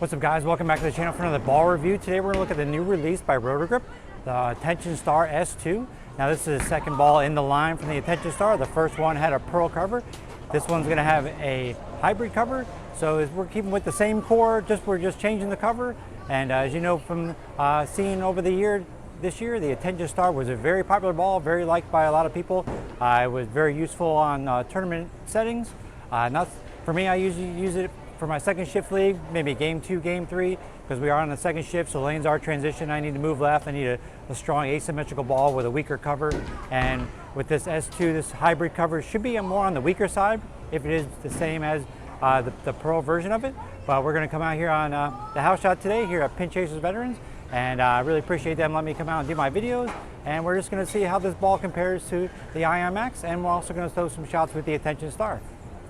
What's up, guys? Welcome back to the channel for another ball review. Today we're going to look at the new release by Roto Grip, the Attention Star S2. Now this is the second ball in the line from the Attention Star. The first one had a pearl cover. This one's going to have a hybrid cover. So we're keeping with the same core, we're just changing the cover. And as you know from seeing over the this year, the Attention Star was a very popular ball, very liked by a lot of people. It was very useful on tournament settings. Not for me, I usually use it for my second shift league, maybe game 2, game 3, because we are on the second shift, so lanes are transition. I need to move left. I need a strong asymmetrical ball with a weaker cover. And with this S2, this hybrid cover should be more on the weaker side, if it is the same as the Pro version of it. But we're going to come out here on the house shot today here at Pin Chasers Veterans, and I really appreciate them letting me come out and do my videos. And we're just going to see how this ball compares to the Ion Max, and we're also going to throw some shots with the Attention Star.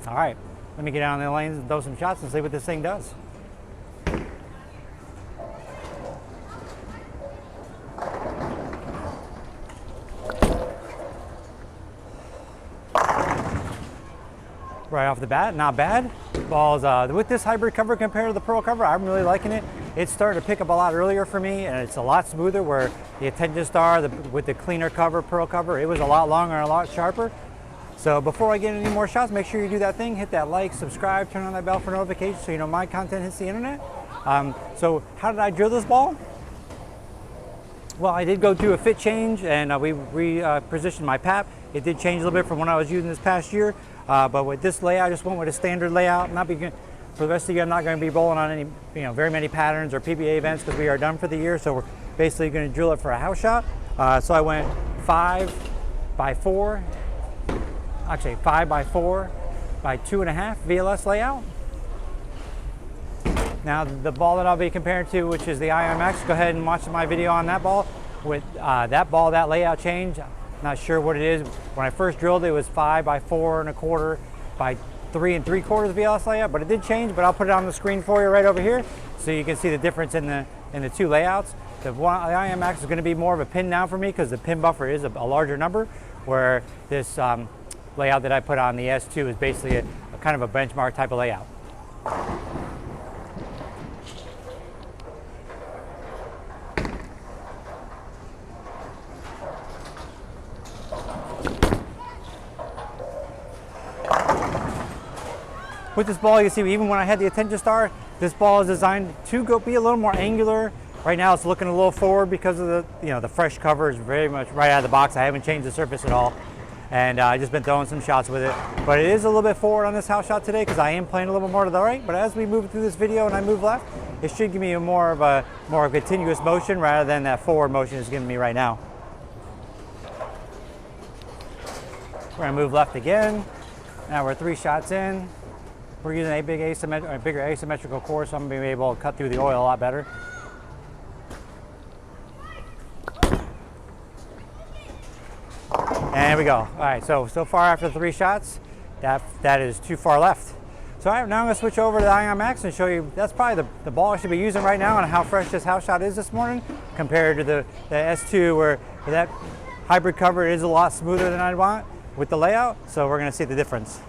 All right. Let me get down the lanes and throw some shots and see what this thing does. Right off the bat, not bad. Balls with this hybrid cover compared to the pearl cover, I'm really liking it. It's starting to pick up a lot earlier for me, and it's a lot smoother. Where the Attention Star, with the cleaner cover, pearl cover, it was a lot longer and a lot sharper. So before I get any more shots, make sure you do that thing, hit that like, subscribe, turn on that bell for notifications so you know my content hits the internet. So how did I drill this ball? Well, I did go do a fit change, and we repositioned my PAP. It did change a little bit from when I was using this past year, but with this layout, I just went with a standard layout. For the rest of the year, I'm not going to be rolling on any very many patterns or PBA events because we are done for the year, so we're basically going to drill it for a house shot. So I went 5x4. Actually 5x4 by 2.5 VLS layout. Now the ball that I'll be comparing to, which is the Ion Max, go ahead and watch my video on that ball. With that layout change, not sure what it is. When I first drilled it was 5x4.25 by 3 3/4 VLS layout, but it did change. But I'll put it on the screen for you right over here, so you can see the difference in the two layouts. The Ion Max is going to be more of a pin down for me because the pin buffer is a larger number, where this layout that I put on the S2 is basically a kind of a benchmark type of layout. With this ball, you can see even when I had the Attention Star, this ball is designed to be a little more angular. Right now it's looking a little forward because of the fresh cover is very much right out of the box. I haven't changed the surface at all. And I've just been throwing some shots with it. But it is a little bit forward on this house shot today because I am playing a little bit more to the right. But as we move through this video and I move left, it should give me a more of a continuous motion rather than that forward motion it's giving me right now. We're gonna move left again. Now we're 3 shots in. We're using a bigger asymmetrical core, so I'm gonna be able to cut through the oil a lot better. And there we go. All right, so far after 3 shots, that is too far left. So all right, now I'm gonna switch over to the Ion Max and show you, that's probably the ball I should be using right now and how fresh this house shot is this morning compared to the S2, where that hybrid cover is a lot smoother than I'd want with the layout. So we're gonna see the difference.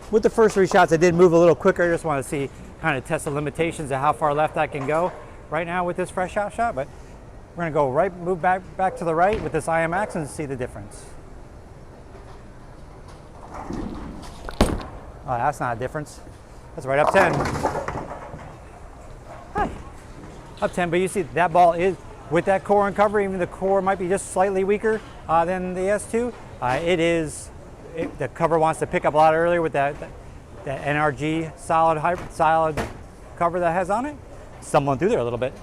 With the first 3 shots, I did move a little quicker. I just want to see, kind of test the limitations of how far left I can go right now with this fresh house shot. But we're going to go move back to the right with this Ion Max and see the difference. Oh, that's not a difference. That's right up 10. Hi. Up 10, but you see that ball is, with that core and cover, even the core might be just slightly weaker than the S2. The cover wants to pick up a lot earlier with that NRG solid cover that has on it. Stumbling through there a little bit.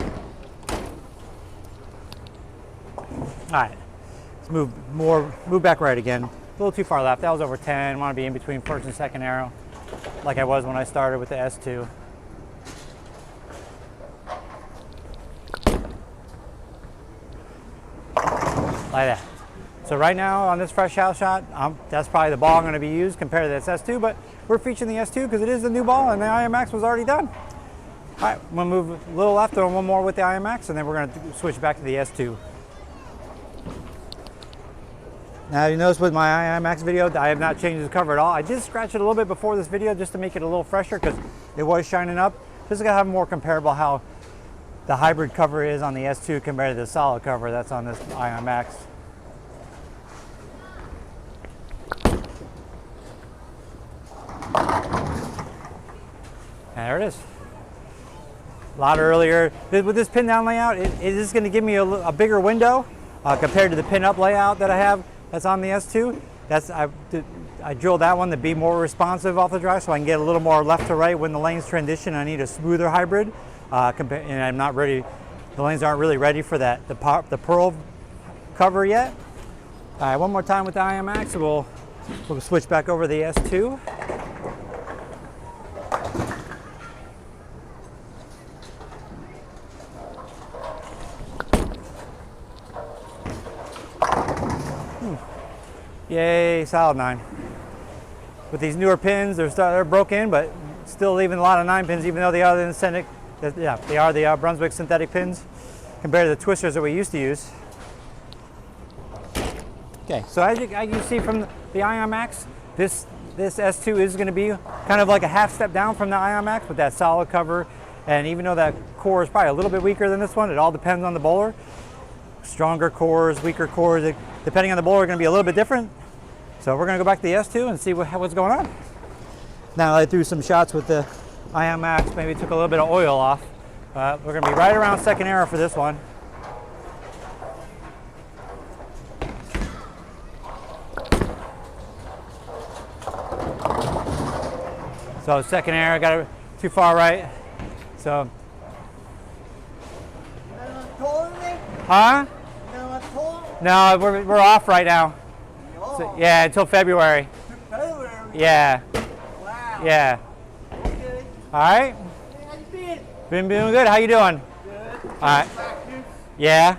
All right, let's move back right again. A little too far left. That was over 10. Want to be in between first and second arrow, like I was when I started with the S2. Like that. So right now on this fresh house shot, that's probably the ball I'm going to be used compared to this S2, but we're featuring the S2 because it is the new ball and the Ion Max was already done. All right, I'm going to move a little left and one more with the Ion Max, and then we're going to switch back to the S2. Now you notice with my IMAX video, I have not changed the cover at all. I did scratch it a little bit before this video just to make it a little fresher because it was shining up. Just to have more comparable how the hybrid cover is on the S2 compared to the solid cover that's on this IMAX. And there it is. A lot earlier. With this pin down layout, it is going to give me a bigger window compared to the pin up layout that I have that's on the S2. I drilled that one to be more responsive off the dry so I can get a little more left to right when the lanes transition. I need a smoother hybrid and I'm not ready, the lanes aren't really ready for that, the pearl cover yet. All right, one more time with the IMAX, we'll switch back over to the S2. Yay, solid 9. With these newer pins, they're broken, but still leaving a lot of 9 pins, even though they are the synthetic. Yeah, they are the Brunswick synthetic pins compared to the twisters that we used to use. Okay, so as you see from the IMAX, this S2 is going to be kind of like a half step down from the IMAX with that solid cover. And even though that core is probably a little bit weaker than this one, it all depends on the bowler. Stronger cores, weaker cores, depending on the bowler, are going to be a little bit different. So we're going to go back to the S2 and see what's going on. Now I threw some shots with the IMAX, maybe took a little bit of oil off. We're going to be right around second arrow for this one. So second arrow, got it too far right. So. Huh? No, we're off right now. So, yeah, until February. Yeah. Wow. Yeah. Okay. All right. Hey, how you been? Been doing good. How you doing? Good. All right. Yeah.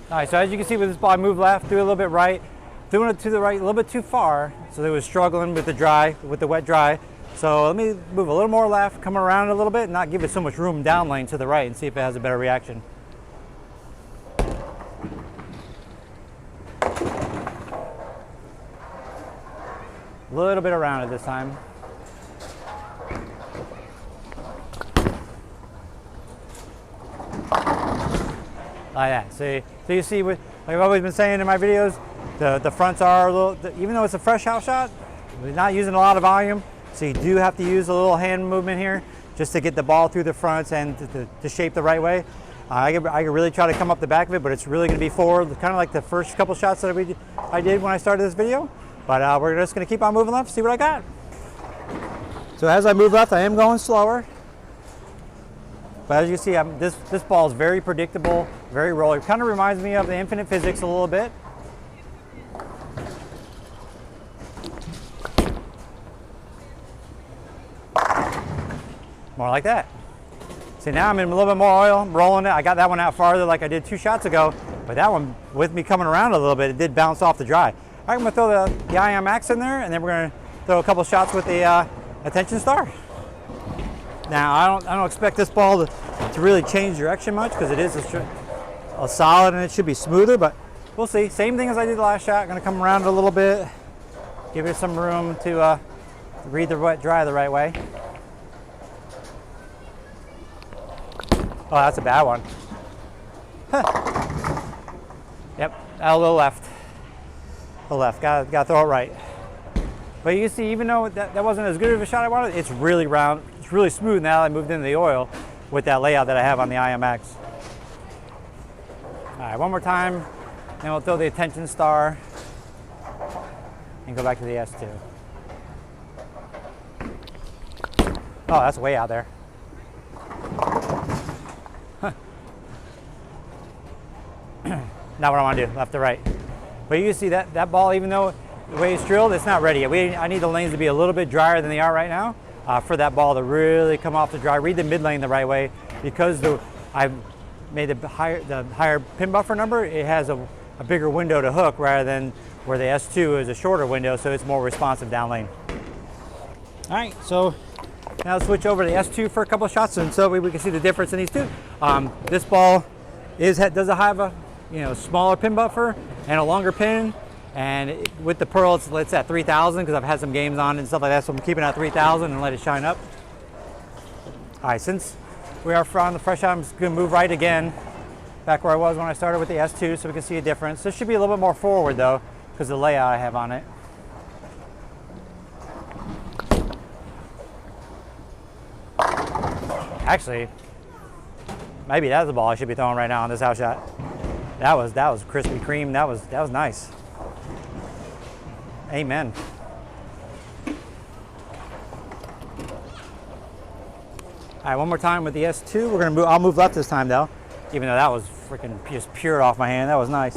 All right. So as you can see with this ball, I moved left, threw a little bit right, doing it to the right a little bit too far. So they was struggling with the wet dry. So let me move a little more left, come around a little bit, and not give it so much room down lane to the right, and see if it has a better reaction. A little bit around it this time. Like that. So you see, like I've always been saying in my videos, the fronts are a little, even though it's a fresh house shot, we're not using a lot of volume. So you do have to use a little hand movement here just to get the ball through the fronts and to shape the right way. I could really try to come up the back of it, but it's really going to be forward, kind of like the first couple shots that I did when I started this video. But we're just going to keep on moving left, see what I got. So as I move left, I am going slower. But as you see, this ball is very predictable, very rolly. It kind of reminds me of the Infinite Physics a little bit. More like that. See, now I'm in a little bit more oil, I'm rolling it. I got that one out farther like I did 2 shots ago, but that one, with me coming around a little bit, it did bounce off the dry. All right, I'm gonna throw the IMAX in there, and then we're gonna throw a couple shots with the Attention Star. Now, I don't expect this ball to really change direction much because it is a solid and it should be smoother, but we'll see. Same thing as I did the last shot. Gonna come around it a little bit, give it some room to read the wet dry the right way. Oh, that's a bad one. Huh. Yep, a little left. A little left, gotta throw it right. But you see, even though that wasn't as good of a shot I wanted, it's really round, it's really smooth now that I moved into the oil with that layout that I have on the IMAX. All right, one more time, then we'll throw the Attention Star and go back to the S2. Oh, that's way out there. Not what I want to do, left to right. But you can see that ball, even though the way it's drilled, it's not ready yet. I need the lanes to be a little bit drier than they are right now for that ball to really come off the dry. Read the mid lane the right way because I've made the higher pin buffer number. It has a bigger window to hook rather than where the S2 is a shorter window, so it's more responsive down lane. All right, so now let's switch over to the S2 for a couple of shots, and so we can see the difference in these two. This ball does have a smaller pin buffer, and a longer pin. And with the pearl, it's at 3,000 because I've had some games on it and stuff like that, so I'm keeping it at 3,000 and let it shine up. All right, since we are on the fresh out, I'm just gonna move right again, back where I was when I started with the S2 so we can see a difference. This should be a little bit more forward though, because of the layout I have on it. Actually, maybe that's the ball I should be throwing right now on this house shot. That was Krispy Kreme. That was nice. Amen. All right, one more time with the S2. We're gonna move. I'll move left this time though, even though that was freaking just pure off my hand. That was nice.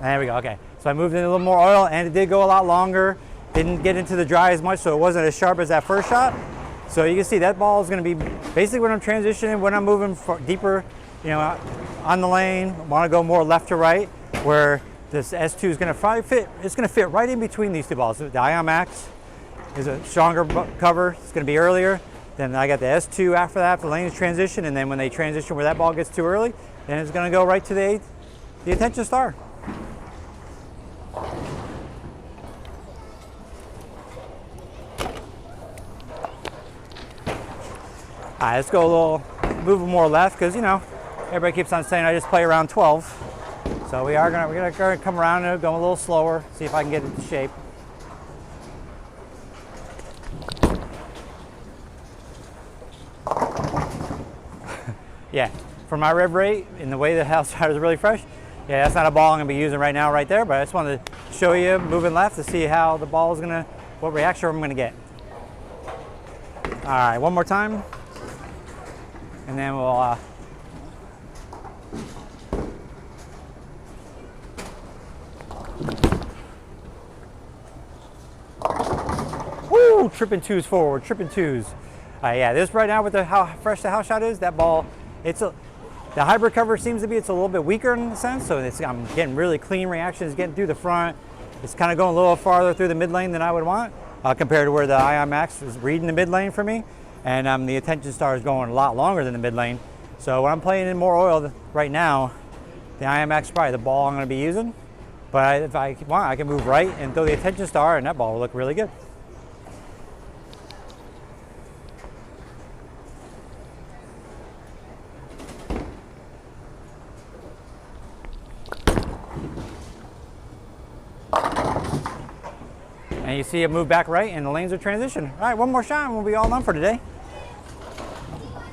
There we go. Okay, so I moved in a little more oil, and it did go a lot longer. Didn't get into the dry as much, so it wasn't as sharp as that first shot. So you can see that ball is going to be basically when I'm transitioning, when I'm moving deeper, you know, on the lane. Want to go more left to right, where this S2 is going to probably fit. It's going to fit right in between these two balls. The Ion Max is a stronger cover. It's going to be earlier. Then I got the S2 after that for the lanes transition, and then when they transition where that ball gets too early, then it's going to go right to the Attention Star. All right, let's go a little, move more left, because you know everybody keeps on saying I just play around 12. So we're gonna come around and go a little slower, see if I can get into shape. Yeah, for my rev rate and the way the house shot is really fresh, yeah, that's not a ball I'm gonna be using right now, right there. But I just wanted to show you moving left to see how the ball is what reaction I'm gonna get. All right, one more time. And then we'll woo, tripping twos forward, tripping twos. Yeah, this right now with how fresh the house shot is, that ball, the hybrid cover seems to be, it's a little bit weaker in a sense, so I'm getting really clean reactions, getting through the front. It's kind of going a little farther through the mid lane than I would want, compared to where the Ion Max is reading the mid lane for me. And the Attention Star is going a lot longer than the mid lane. So when I'm playing in more oil right now, the Ion Max is probably the ball I'm going to be using. But if I want, I can move right and throw the Attention Star, and that ball will look really good. And you see it move back right, and the lanes are transition. All right, one more shot, and we'll be all done for today.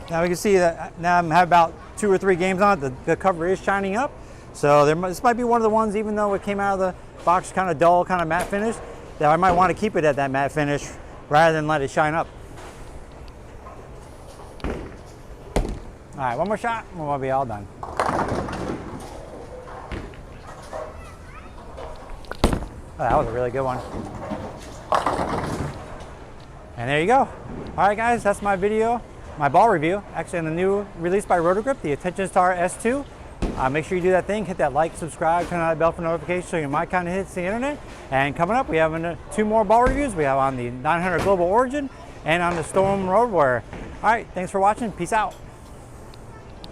Now we can see that now I have about 2 or 3 games on it. The cover is shining up. So this might be one of the ones, even though it came out of the box kind of dull, kind of matte finish, that I might want to keep it at that matte finish rather than let it shine up. All right, one more shot, and we'll be all done. Oh, that was a really good one. And there you go. All right, guys, that's my video, my ball review, actually on the new release by Roto Grip, the Attention Star S2. Make sure you do that thing, hit that like, subscribe, turn on that bell for notifications so you might kind of hit the internet. And coming up, we have 2 more ball reviews. We have on the 900 Global Origin and on the Storm Road Warrior. All right, thanks for watching. Peace out.